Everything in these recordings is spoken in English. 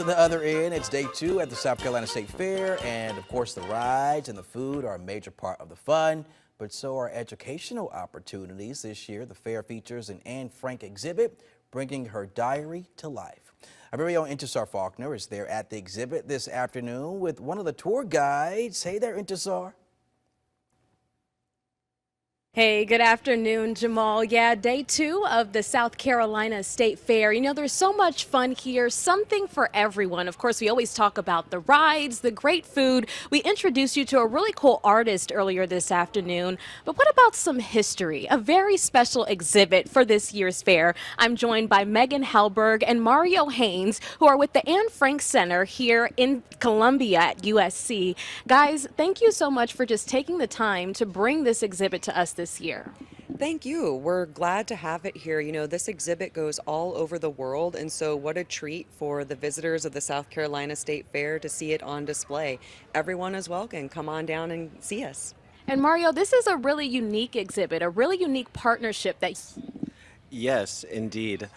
To the other end, it's day 2 at the South Carolina State Fair, and of course the rides and the food are a major part of the fun, but so are educational opportunities. This year, the fair features an Anne Frank exhibit, bringing her diary to life. Our very own Intisar Faulkner is there at the exhibit this afternoon with one of the tour guides. Hey there, Intisar. Hey, good afternoon, Jamal. Yeah, day 2 of the South Carolina State Fair. You know, there's so much fun here, something for everyone. Of course, we always talk about the rides, the great food. We introduced you to a really cool artist earlier this afternoon. But what about some history? A very special exhibit for this year's fair. I'm joined by Megan Halberg and Mario Haynes, who are with the Anne Frank Center here in Columbia at USC. Guys, thank you so much for just taking the time to bring this exhibit to us this year. Thank you. We're glad to have it here. You know, this exhibit goes all over the world, and so what a treat for the visitors of the South Carolina State Fair to see it on display. Everyone is welcome. Come on down and see us. And Mario, this is a really unique exhibit, a really unique partnership that... Yes, indeed.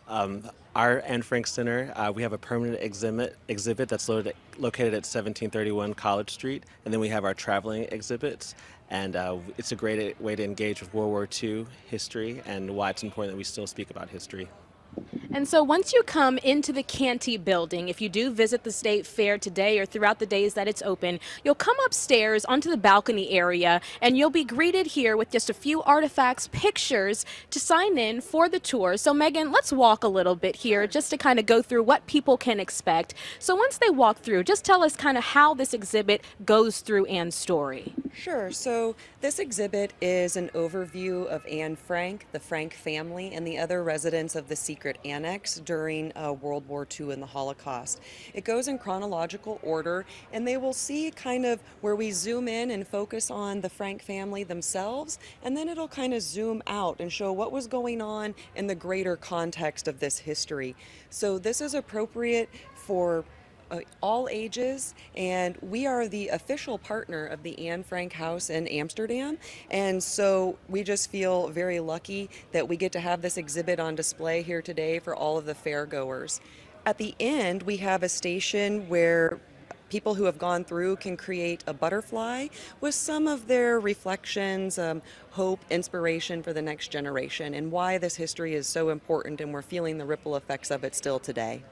Our Anne Frank Center, we have a permanent exhibit that's located at 1731 College Street, and then we have our traveling exhibits, and it's a great way to engage with World War II history and why it's important that we still speak about history. And so once you come into the Canty building, if you do visit the State Fair today or throughout the days that it's open, you'll come upstairs onto the balcony area and you'll be greeted here with just a few artifacts, pictures to sign in for the tour. So Megan, let's walk a little bit here just to kind of go through what people can expect. So once they walk through, just tell us kind of how this exhibit goes through Anne's story. Sure. So this exhibit is an overview of Anne Frank, the Frank family, and the other residents of the secret annex during World War II and the Holocaust. It goes in chronological order, and they will see kind of where we zoom in and focus on the Frank family themselves, and then it'll kind of zoom out and show what was going on in the greater context of this history. So this is appropriate for all ages, and we are the official partner of the Anne Frank House in Amsterdam, and so we just feel very lucky that we get to have this exhibit on display here today for all of the fair goers. At the end, we have a station where people who have gone through can create a butterfly with some of their reflections, hope, inspiration for the next generation, and why this history is so important, and we're feeling the ripple effects of it still today.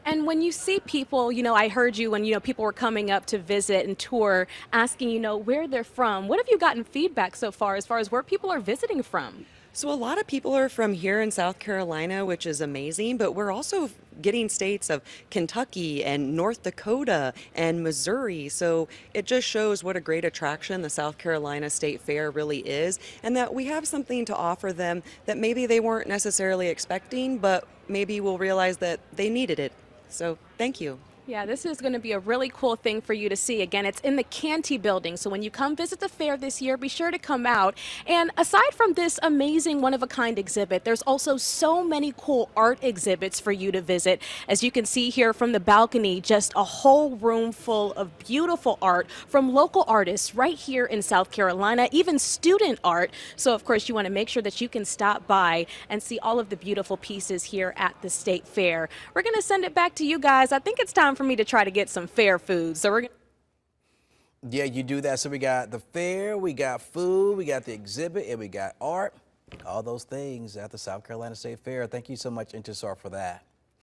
And when you see people, you know, I heard you when, you know, people were coming up to visit and tour, asking, you know, where they're from. What have you gotten feedback so far as where people are visiting from? So a lot of people are from here in South Carolina, which is amazing, but we're also getting states of Kentucky and North Dakota and Missouri. So it just shows what a great attraction the South Carolina State Fair really is, and that we have something to offer them that maybe they weren't necessarily expecting, but maybe we'll realize that they needed it. So thank you. Yeah, this is going to be a really cool thing for you to see. Again, it's in the Canty building, so when you come visit the fair this year, be sure to come out. And aside from this amazing one-of-a-kind exhibit, there's also so many cool art exhibits for you to visit. As you can see here from the balcony, just a whole room full of beautiful art from local artists right here in South Carolina, even student art. So, of course, you want to make sure that you can stop by and see all of the beautiful pieces here at the State Fair. We're going to send it back to you guys. I think it's time for me to try to get some fair food. So Yeah, you do that. So we got the fair, we got food, we got the exhibit, and we got art. All those things at the South Carolina State Fair. Thank you so much, Intisar, for that.